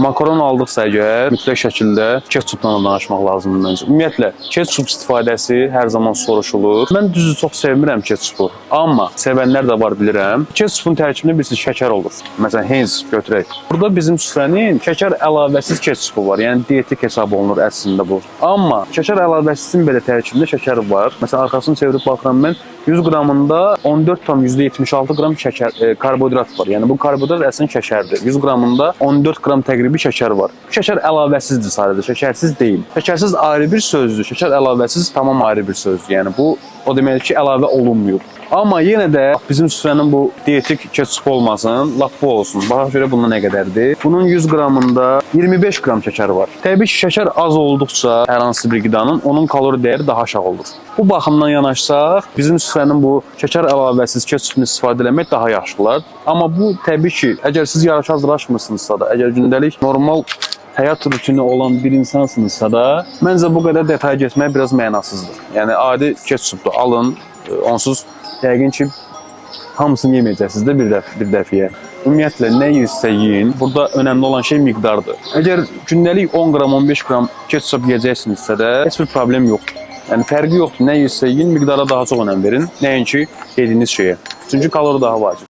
Makaron aldıqsa əgər mütləq şəkildə ketçupla danışmaq lazımdır məncə. Ümumiyyətlə, ketçup istifadəsi hər zaman soruşulur. Mən düzü çox sevmirəm ketçupu, amma sevənlər də var bilirəm. Ketçupun tərkibində bilirsiniz şəkər olur. Məsələn, Heinz götürək. Burada bizim süfrənin şəkər əlavəsiz ketçupu var. Yəni dietik hesab olunur əslində bu. Amma şəkər əlavəsizin belə tərkibində şəkər var. Məsələn, arxasını çevirib baxıram mən 100 qramında 14,76 qram şəkər, karbohidrat var. Yəni bu karbohidrat əslində şəkərdir. 100 qramında 14 qram təqribi şəkər var. Şəkər əlavəsizdir sadəcə, şəkərsiz deyil. Şəkərsiz ayrı bir sözdür, şəkər əlavəsiz tamam ayrı bir sözdür. Yəni bu o deməkdir ki, əlavə olunmuyor. Amma yenə də bizim süfrənin bu dietik ketçup olmasın, lap bu olsun. Baxaq görə bunun nə qədərdir? Bunun 100 qramında 25 qram şəkər var. Təbii ki, şəkər az olduqca hər hansı bir qidanın onun kalori dəyəri daha aşağı olur. Bu baxımdan yanaşsaq, bizim süfrənin bu şəkər əlavəsiz ketçupunu istifadə etmək daha yaxşılar. Amma bu təbii ki, əgər siz yarışa hazırlaşmırsınızsa da, əgər gündəlik normal həyat rutini olan bir insansınızsa da, məncə bu qədər detay getmək biraz mənasızdır. Yəni adi ketçupdur, alın, onsuz yəqin ki, hamısını yeməyəcəksiniz də bir dəfiyə. Ümumiyyətlə, nə yiyirsə yiyin, burada önəmli olan şey miqdardır. Əgər gündəlik 10 qram, 15 qram ketçup yiyəcəksinizsə də, heç bir problem yoxdur. Yəni, fərqi yoxdur, nə yiyirsə yiyin, miqdara daha çox önəm verin, nəinki yediyiniz şeyə. Çünki kalori daha vacib.